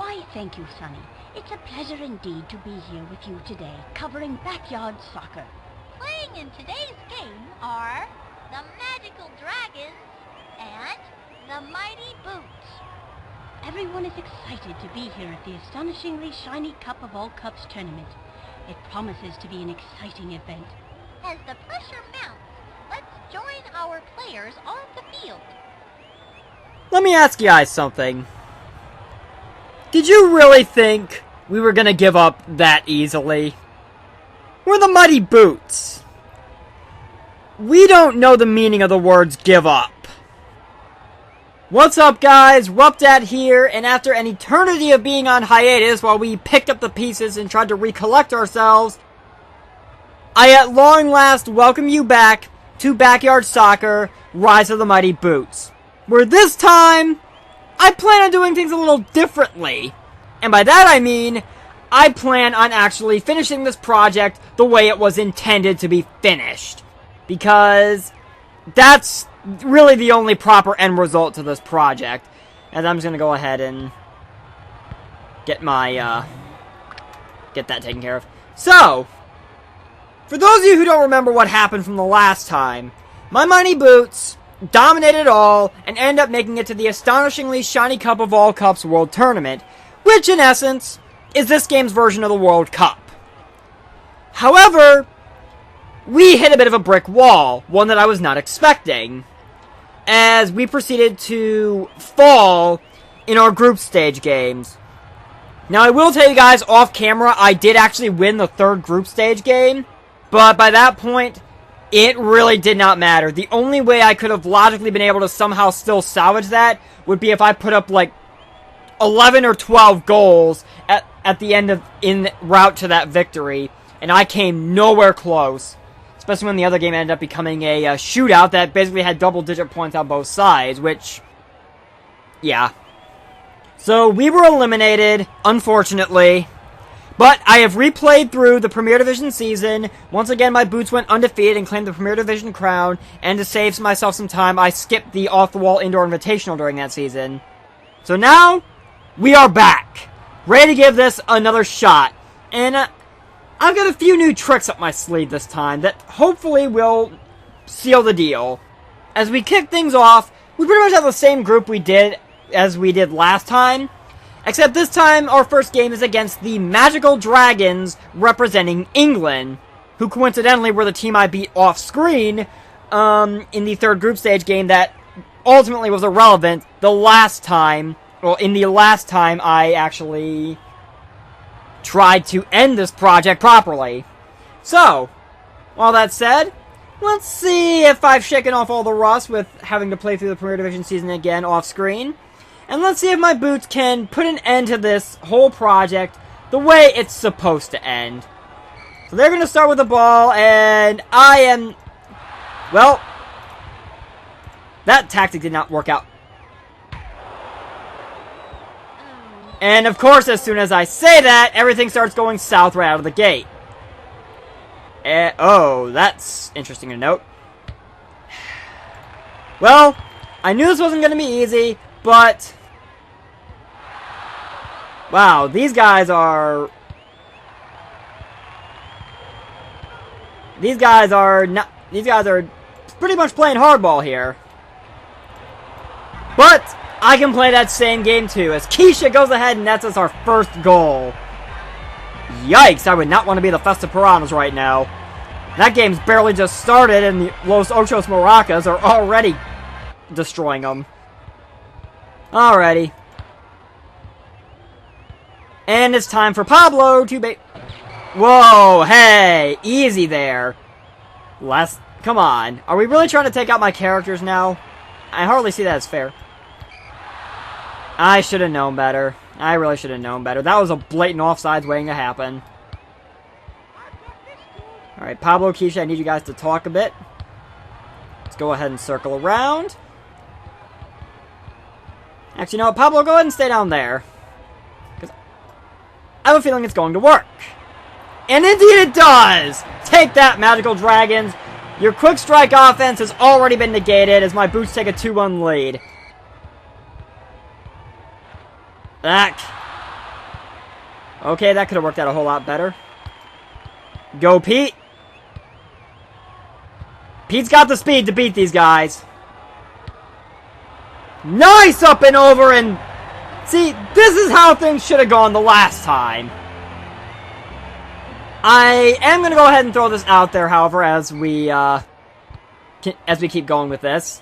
Why, thank you, Sonny. It's a pleasure indeed to be here with you today, covering backyard soccer. Playing in today's game are the Magical Dragons and the Mighty Boots. Everyone is excited to be here at the Astonishingly Shiny Cup of All Cups tournament. It promises to be an exciting event. As the pressure mounts, let's join our players on the field. Let me ask you guys something. Did you really think we were gonna give up that easily? We're the Mighty Boots. We don't know the meaning of the words give up. What's up, guys? RuppDat here, and after an eternity of being on hiatus while we picked up the pieces and tried to recollect ourselves, I at long last welcome you back to Backyard Soccer, Rise of the Mighty Boots, where this time, I plan on doing things a little differently. And by that I mean, I plan on actually finishing this project the way it was intended to be finished. Because that's really the only proper end result to this project. And I'm just going to go ahead and get my, get that taken care of. So, for those of you who don't remember what happened from the last time, my Mighty Boots dominated all and ended up making it to the Astonishingly Shiny Cup of All Cups World Tournament, which in essence is this game's version of the World Cup. However, we hit a bit of a brick wall, one that I was not expecting, as we proceeded to fall in our group stage games. Now, I will tell you guys off camera, I did actually win the third group stage game, but by that point, it really did not matter. The only way I could have logically been able to somehow still salvage that would be if I put up, like, 11 or 12 goals at the end of, en route to that victory, and I came nowhere close. Especially when the other game ended up becoming a shootout that basically had double-digit points on both sides, which, yeah. So, we were eliminated, unfortunately. But I have replayed through the Premier Division season. Once again, my Boots went undefeated and claimed the Premier Division crown. And to save myself some time, I skipped the off-the-wall Indoor Invitational during that season. So now, we are back. Ready to give this another shot. And, I've got a few new tricks up my sleeve this time that hopefully will seal the deal. As we kick things off, we pretty much have the same group we did last time. Except this time, our first game is against the Magical Dragons representing England, who coincidentally were the team I beat off-screen in the third group stage game that ultimately was irrelevant the last time, well, in the last time I actually tried to end this project properly. So, all that said, let's see if I've shaken off all the rust with having to play through the Premier Division season again off-screen. And let's see if my Boots can put an end to this whole project the way it's supposed to end. So they're going to start with the ball, and I am... Well, that tactic did not work out. And of course, as soon as I say that, everything starts going south right out of the gate. Oh, that's interesting to note. Well, I knew this wasn't going to be easy, but... Wow, these guys are pretty much playing hardball here. But I can play that same game too, as Keisha goes ahead and nets us our first goal. Yikes, I would not want to be the Festa Piranhas right now. That game's barely just started and the Los Ochos Maracas are already destroying them. Alrighty. And it's time for Pablo to Whoa, hey, easy there. Come on. Are we really trying to take out my characters now? I hardly see that as fair. I should have known better. I really should have known better. That was a blatant offsides waiting to happen. Alright, Pablo, Keisha, I need you guys to talk a bit. Let's go ahead and circle around. Actually, no, Pablo, go ahead and stay down there. I have a feeling it's going to work. And indeed it does! Take that, Magical Dragons! Your quick strike offense has already been negated as my Boots take a 2-1 lead. Okay, that could have worked out a whole lot better. Go, Pete! Pete's got the speed to beat these guys. Nice up and over, and... See, this is how things should have gone the last time. I am going to go ahead and throw this out there, however, as we keep going with this.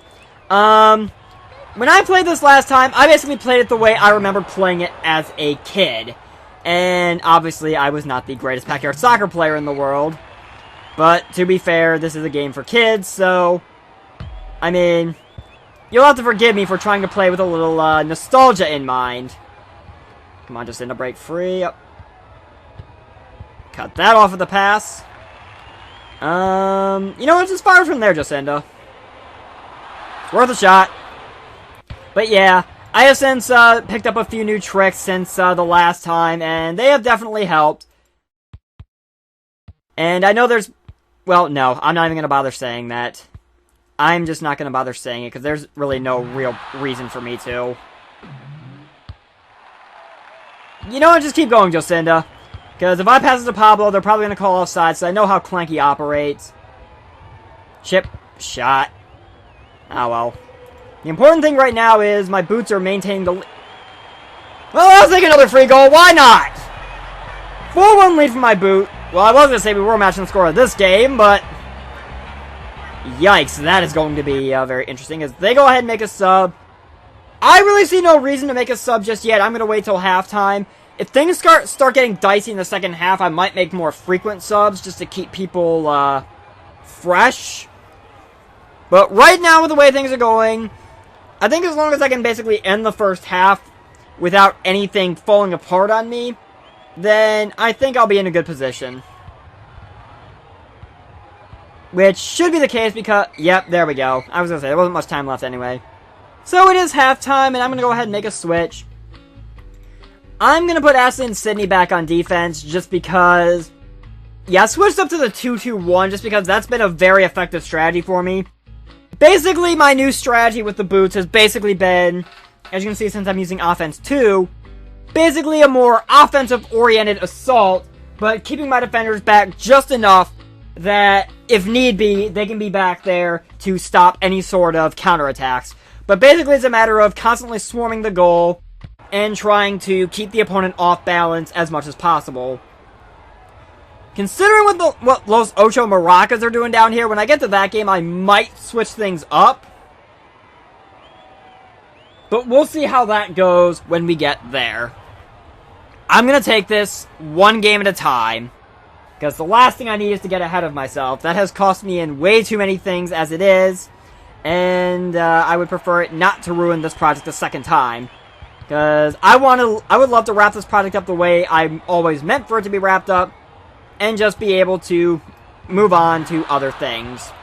When I played this last time, I basically played it the way I remembered playing it as a kid. And obviously, I was not the greatest backyard soccer player in the world. But to be fair, this is a game for kids, so... I mean, you'll have to forgive me for trying to play with a little nostalgia in mind. Come on, Jacinda, break free. Yep. Cut that off of the pass. You know what? Just fire from there, Jacinda. It's worth a shot. But yeah, I have since picked up a few new tricks since the last time, and they have definitely helped. And I know there's... Well, no, I'm not even going to bother saying that. I'm just not going to bother saying it, because there's really no real reason for me to. You know what? Just keep going, Jacinda. Because if I pass it to Pablo, they're probably going to call offside, so I know how Clanky operates. Chip. Shot. Oh, well. The important thing right now is my boots are maintaining the... Well, I'll take another free goal. Why not? 4-1 lead for my boot. Well, I was going to say we were matching the score of this game, but... Yikes, that is going to be very interesting as they go ahead and make a sub. I really see no reason to make a sub just yet. I'm going to wait till halftime. If things start getting dicey in the second half, I might make more frequent subs just to keep people fresh. But right now, with the way things are going, I think as long as I can basically end the first half without anything falling apart on me, then I think I'll be in a good position. Which should be the case because... Yep, there we go. I was going to say, there wasn't much time left anyway. So it is halftime, and I'm going to go ahead and make a switch. I'm going to put Ashley and Sydney back on defense just because... Yeah, I switched up to the 2-2-1 just because that's been a very effective strategy for me. Basically, my new strategy with the boots has basically been, as you can see since I'm using offense 2, basically a more offensive-oriented assault, but keeping my defenders back just enough that, if need be, they can be back there to stop any sort of counterattacks. But basically, it's a matter of constantly swarming the goal and trying to keep the opponent off balance as much as possible. Considering what Los Ocho Maracas are doing down here, when I get to that game, I might switch things up. But we'll see how that goes when we get there. I'm going to take this one game at a time. Because the last thing I need is to get ahead of myself. That has cost me in way too many things as it is. And I would prefer it not to ruin this project a second time. Because I would love to wrap this project up the way I always meant for it to be wrapped up. And just be able to move on to other things.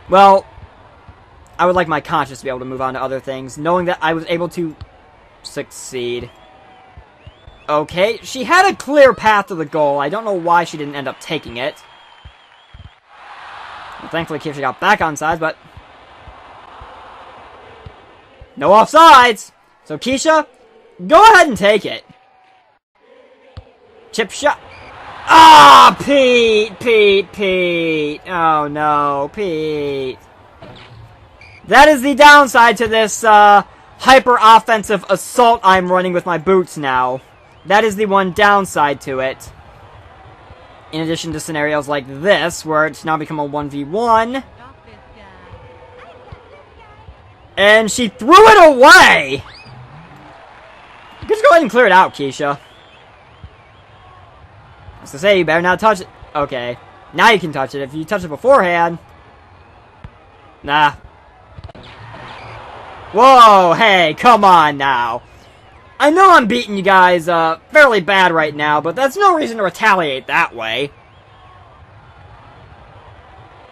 Well, I would like my conscience to be able to move on to other things, knowing that I was able to succeed. Okay, she had a clear path to the goal. I don't know why she didn't end up taking it. Well, thankfully, Keisha got back on sides, but... No offsides! So, Keisha, go ahead and take it. Chip shot. Ah, Pete! Oh no, Pete. That is the downside to this hyper-offensive assault I'm running with my boots now. That is the one downside to it. In addition to scenarios like this, where it's now become a 1v1. And she threw it away! Just go ahead and clear it out, Keisha. I was to say, you better not touch it. Okay. Now you can touch it. If you touch it beforehand... Nah. Whoa, hey, come on now. I know I'm beating you guys fairly bad right now, but that's no reason to retaliate that way.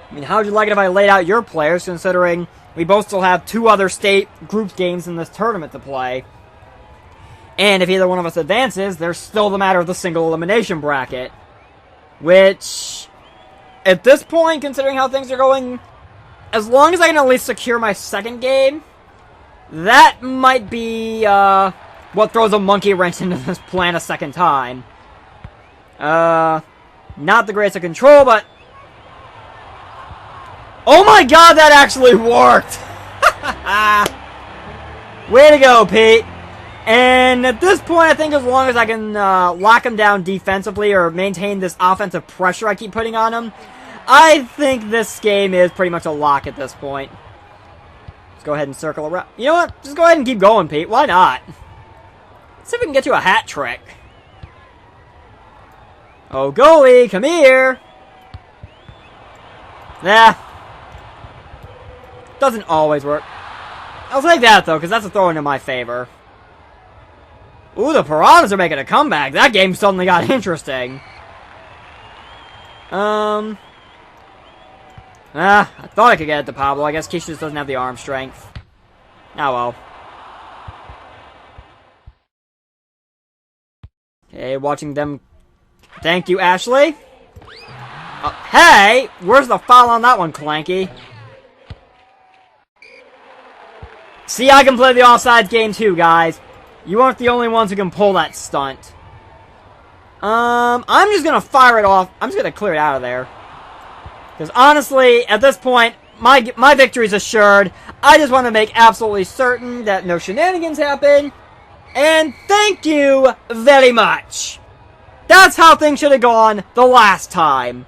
I mean, how would you like it if I laid out your players, considering we both still have 2 other state group games in this tournament to play? And if either one of us advances, there's still the matter of the single elimination bracket. Which, at this point, considering how things are going, as long as I can at least secure my second game, that might be what throws a monkey wrench into this plan a second time. Not the greatest of control, but... Oh my god, that actually worked! Way to go, Pete! And at this point, I think as long as I can lock him down defensively or maintain this offensive pressure I keep putting on him, I think this game is pretty much a lock at this point. Let's go ahead and circle around. You know what? Just go ahead and keep going, Pete. Why not? Let's see if we can get you a hat trick. Oh, goalie, come here! Nah. Doesn't always work. I'll take that, though, because that's a throw in my favor. Ooh, the Piranhas are making a comeback. That game suddenly got interesting. I thought I could get it to Pablo. I guess Keisha just doesn't have the arm strength. Oh, well. Okay, watching them... Thank you, Ashley. Hey! Where's the foul on that one, Clanky? See, I can play the offsides game too, guys. You aren't the only ones who can pull that stunt. I'm just gonna fire it off. I'm just gonna clear it out of there. Because honestly, at this point, my victory is assured. I just want to make absolutely certain that no shenanigans happen. And thank you very much. That's how things should have gone the last time.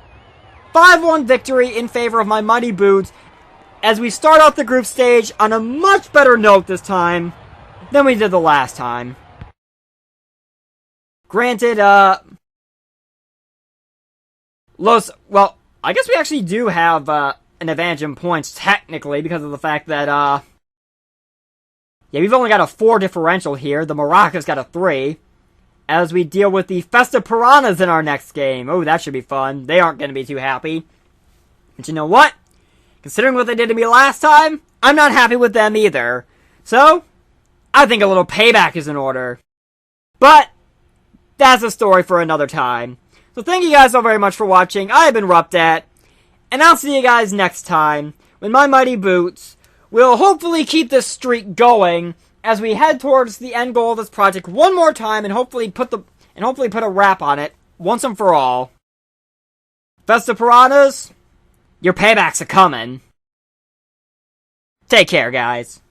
5-1 victory in favor of my Mighty Boots as we start off the group stage on a much better note this time than we did the last time. Granted, well, I guess we actually do have, an advantage in points, technically, because of the fact that, yeah, we've only got a 4 differential here. The Maracas got a 3. As we deal with the Festive Piranhas in our next game. Oh, that should be fun. They aren't going to be too happy. But you know what? Considering what they did to me last time, I'm not happy with them either. So, I think a little payback is in order. But, that's a story for another time. So thank you guys so very much for watching. I have been RuppDat. And I'll see you guys next time, when my Mighty Boots will hopefully keep this streak going as we head towards the end goal of this project one more time and hopefully put a wrap on it once and for all. Festive Piranhas, your paybacks are coming. Take care, guys.